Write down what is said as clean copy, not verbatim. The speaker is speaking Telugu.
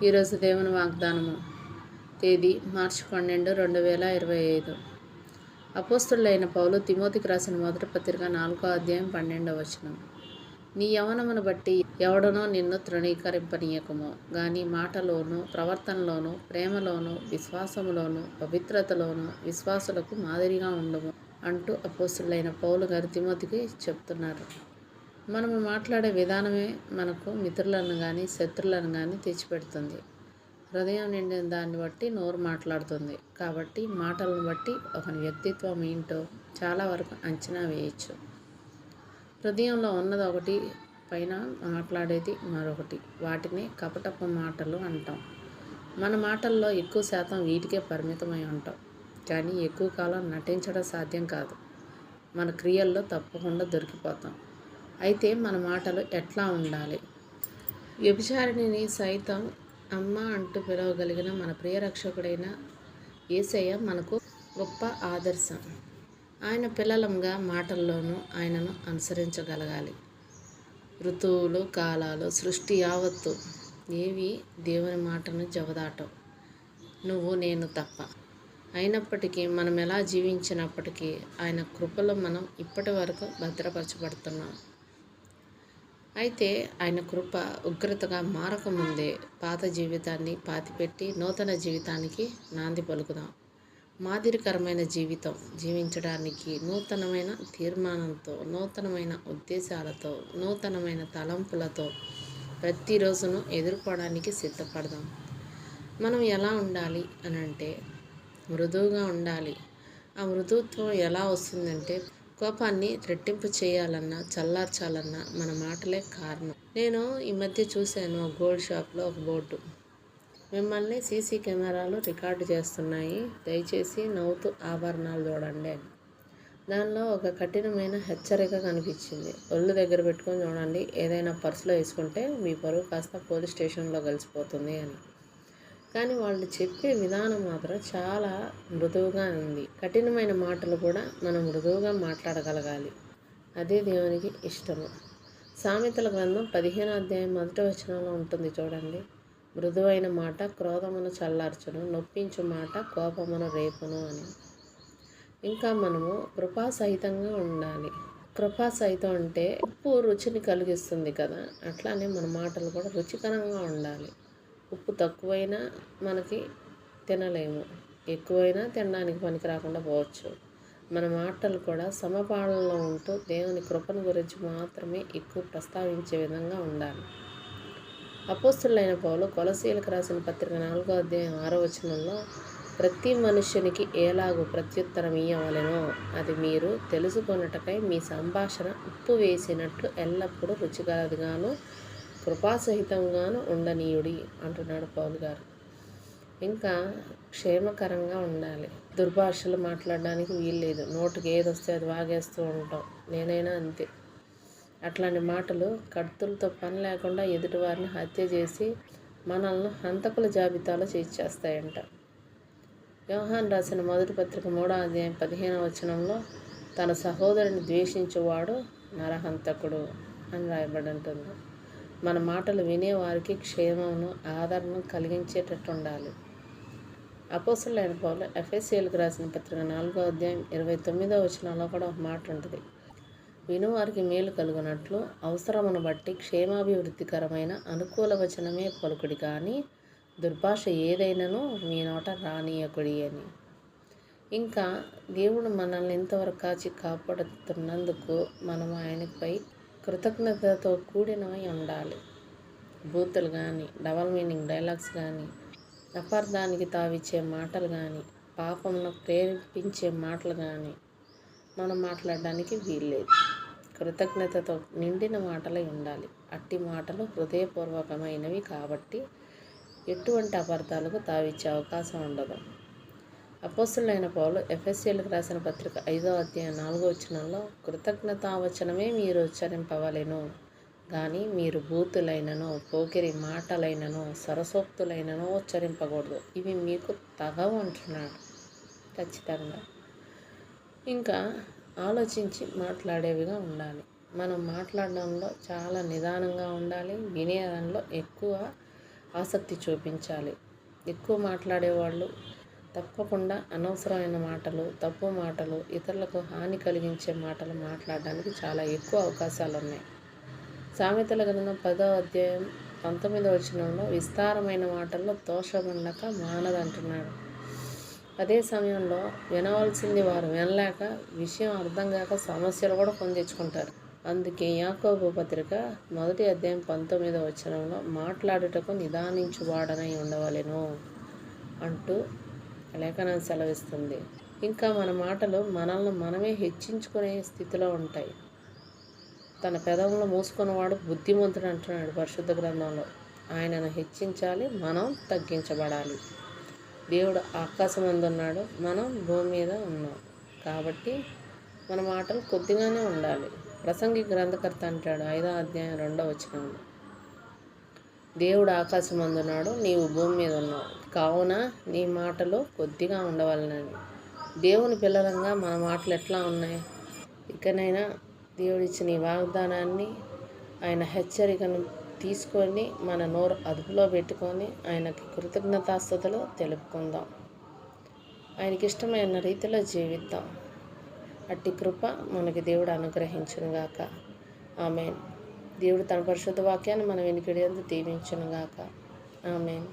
ఈరోజు దేవుని వాగ్దానము. తేదీ మార్చి 12, 2025. అపోస్తలుడైన పౌలు తిమోతికి రాసిన మొదటి పత్రిక 4వ అధ్యాయం 12వ వచనం. నీ యవ్వనమును బట్టి ఎవడనో నిన్ను తృణీకరింపనీయకము, గాని మాటలోను, ప్రవర్తనలోను, ప్రేమలోను, విశ్వాసములోను, పవిత్రతలోను విశ్వాసులకు మాదిరిగా ఉండము అంటూ అపోస్తలుడైన పౌలు గారు తిమోతికి చెప్తున్నారు. మనము మాట్లాడే విధానమే మనకు మిత్రులను కానీ శత్రులను కానీ తెచ్చిపెడుతుంది. హృదయం నిండిన దాన్ని బట్టి నోరు మాట్లాడుతుంది. కాబట్టి మాటలను బట్టి ఒకని వ్యక్తిత్వం ఏంటో చాలా వరకు అంచనా వేయచ్చు. హృదయంలో ఉన్నది ఒకటి, పైన మాట్లాడేది మరొకటి. వాటిని కపటపు మాటలు అంటాం. మన మాటల్లో ఎక్కువ శాతం వీటికే పరిమితమై ఉంటాం. కానీ ఎక్కువ కాలం నటించడం సాధ్యం కాదు. మన క్రియల్లో తప్పకుండా దొరికిపోతాం. అయితే మన మాటలు ఎట్లా ఉండాలి? వ్యభిచారిణిని సైతం అమ్మ అంటూ పిలవగలిగిన మన ప్రియరక్షకుడైన యేసయ్య మనకు గొప్ప ఆదర్శం. ఆయన పిల్లలంగా మాటల్లోనూ ఆయనను అనుసరించగలగాలి. ఋతువులు, కాలాలు, సృష్టి యావత్తు ఏవి దేవుని మాటను జవదాటం, నువ్వు నేను తప్ప. అయినప్పటికీ మనం ఎలా జీవించినప్పటికీ ఆయన కృపలో మనం ఇప్పటి వరకు భద్రపరచబడుతున్నాం. అయితే ఆయన కృప ఉగ్రతగా మారకముందే పాత జీవితాన్ని పాతిపెట్టి నూతన జీవితానికి నాంది పలుకుదాం. మాదిరికరమైన జీవితం జీవించడానికి నూతనమైన తీర్మానంతో, నూతనమైన ఉద్దేశాలతో, నూతనమైన తలంపులతో ప్రతిరోజును ఎదుర్కోవడానికి సిద్ధపడదాం. మనం ఎలా ఉండాలి అని అంటే మృదువుగా ఉండాలి. ఆ మృదుత్వం ఎలా వస్తుందంటే కోపాన్ని రెట్టింపు చేయాలన్నా, చల్లార్చాలన్నా మన మాటలే కారణం. నేను ఈ మధ్య చూశాను ఒక గోల్డ్ షాప్లో ఒక బోర్డు, మిమ్మల్ని సీసీ కెమెరాలు రికార్డు చేస్తున్నాయి, దయచేసి నవ్వుతూ ఆభరణాలు చూడండి అని. దానిలో ఒక కఠినమైన హెచ్చరిక కనిపించింది. ఒళ్ళు దగ్గర పెట్టుకొని చూడండి, ఏదైనా పర్సులో వేసుకుంటే మీ పరువు కాస్త పోలీస్ స్టేషన్లో కలిసిపోతుంది అని. కానీ వాళ్ళు చెప్పే విధానం మాత్రం చాలా మృదువుగా ఉంది. కఠినమైన మాటలు కూడా మనం మృదువుగా మాట్లాడగలగాలి. అదే దేవునికి ఇష్టము. సామెతల గ్రంథం 15వ అధ్యాయం 1వ వచనంలో ఉంటుంది చూడండి. మృదువైన మాట క్రోధమును చల్లార్చును, నొప్పించు మాట కోపమును రేపును అని. ఇంకా మనము కృపాసహితంగా ఉండాలి. కృపాసహితం అంటే ఉప్పు రుచిని కలిగిస్తుంది కదా, అట్లానే మన మాటలు కూడా రుచికరంగా ఉండాలి. ఉప్పు తక్కువైనా మనకి తినలేము, ఎక్కువైనా తినడానికి పనికి రాకుండా పోవచ్చు. మన మాటలు కూడా సమపాలనలో ఉంటూ దేవుని కృపను గురించి మాత్రమే ఎక్కువ ప్రస్తావించే విధంగా ఉండాలి. అపోస్తలుడైన పౌలు కొలసీయులకు రాసిన పత్రిక 4వ అధ్యాయం 6వ వచనంలో ప్రతి మనుష్యునికి ఎలాగూ ప్రత్యుత్తరం ఇయ్యవలెనో అది మీరు తెలుసుకొనుటకై మీ సంభాషణ ఉప్పు వేసినట్లు ఎల్లప్పుడూ రుచిగలదిగాను కృపాసహితంగాను ఉండనీయుడి అంటున్నాడు పౌలు గారు. ఇంకా క్షేమకరంగా ఉండాలి. దుర్భాషలు మాట్లాడడానికి వీల్లేదు. నోటికి ఏది వస్తే అది వాగేస్తూ ఉంటాం. నేనైనా అంతే. అట్లాంటి మాటలు కత్తులతో పని లేకుండా ఎదుటివారిని హత్య చేసి మనల్ని హంతకుల జాబితాలో చేర్చేస్తాయంట. యోహాను రాసిన మొదటి పత్రిక 3వ అధ్యాయం 15వ వచనంలో తన సహోదరుని ద్వేషించేవాడు నరహంతకుడు అని రాయబడి ఉంటుంది. మన మాటలు వినేవారికి క్షేమమును, ఆదరణ కలిగించేటట్టు ఉండాలి. అపోస్తలుడైన పౌలు ఎఫెసీయులకు రాసిన పత్రిక 4వ అధ్యాయం 29వ వచనంలో కూడా ఒక మాట ఉంటుంది. వినువారికి మేలు కలుగునట్లు అవసరమును బట్టి క్షేమాభివృద్ధికరమైన అనుకూల వచనమే పలుకుడి, కానీ దుర్భాష ఏదైనాను మీ నోట రానీయకుడి అని. ఇంకా దేవుడు మనల్ని ఇంతవరకు కాచి కాపాడుతున్నందుకు మనం ఆయనపై కృతజ్ఞతతో కూడినవై ఉండాలి. బూతులు కానీ, డబల్ మీనింగ్ డైలాగ్స్ కానీ, అపార్థానికి తావిచ్చే మాటలు కానీ, పాపమును ప్రేరేపించే మాటలు కానీ మనం మాట్లాడడానికి వీల్లేదు. కృతజ్ఞతతో నిండిన మాటలై ఉండాలి. అట్టి మాటలు హృదయపూర్వకమైనవి కాబట్టి ఎటువంటి అపార్థాలకు తావిచ్చే అవకాశం ఉండదు. అపోస్తలుడైన పౌలు ఎఫెసీయులకు రాసిన పత్రిక 5వ అధ్యాయం 4వ వచనంలో కృతజ్ఞతావచనమే మీరు ఉచ్చరింపవలెను, కానీ మీరు బూతులైనను, పోకిరి మాటలైనను, సరసోక్తులైనను ఉచ్చరింపకూడదు, ఇవి మీకు తగవు అంటున్నాడు. ఖచ్చితంగా ఇంకా ఆలోచించి మాట్లాడేవిగా ఉండాలి. మనం మాట్లాడడంలో చాలా నిదానంగా ఉండాలి. వినేదానిలో ఎక్కువ ఆసక్తి చూపించాలి. ఎక్కువ మాట్లాడేవాళ్ళు తప్పకుండా అనవసరమైన మాటలు, తప్పు మాటలు, ఇతరులకు హాని కలిగించే మాటలు మాట్లాడడానికి చాలా ఎక్కువ అవకాశాలు ఉన్నాయి. సామెతల గ్రంథం 10వ అధ్యాయం 19వ వచనంలో విస్తారమైన మాటల్లో దోషముండక మానదంటున్నాడు. అదే సమయంలో వినవలసింది వారు వినలేక, విషయం అర్థం కాక సమస్యలు కూడా కొని తెచ్చుకుంటారు. అందుకే యాకోబు పత్రిక 1వ అధ్యాయం 19వ వచనంలో మాట్లాడుటకు నిదానించువాడనై ఉండవలెను అంటూ లేఖనం సెలవిస్తుంది. ఇంకా మన మాటలు మనల్ని మనమే హెచ్చించుకునే స్థితిలో ఉంటాయి. తన పెదవులను మూసుకున్నవాడు బుద్ధిమంతుడు అంటున్నాడు పరిశుద్ధ గ్రంథంలో. ఆయనను హెచ్చించాలి, మనం తగ్గించబడాలి. దేవుడు ఆకాశమందు ఉన్నాడు, మనం భూమి మీద ఉన్నాం. కాబట్టి మన మాటలు కొద్దిగానే ఉండాలి. ప్రసంగి గ్రంథకర్త అంటాడు 5వ అధ్యాయం 2వ వచనంలో, దేవుడు ఆకాశమందు ఉన్నాడు, నీవు భూమి మీద ఉన్నావు, కావున నీ మాటలు కొద్దిగా ఉండవలనని. దేవుని పిల్లలంగా మన మాటలు ఎట్లా ఉన్నాయి? ఇకనైనా దేవుడిచ్చిన ఈ వాగ్దానాన్ని, ఆయన హెచ్చరికను తీసుకొని మన నోరు అదుపులో పెట్టుకొని ఆయనకి కృతజ్ఞతాస్తుతులు తెలుపుకుందాం. ఆయనకి ఇష్టమైన రీతిలో జీవిద్దాం. అట్టి కృప మనకి దేవుడు అనుగ్రహించునుగాక. ఆమేన్. దేవుడు తన పరిశుద్ధ వాక్యాన్ని మన వెనుకడి యందు దీవించునుగాక. ఆమేన్.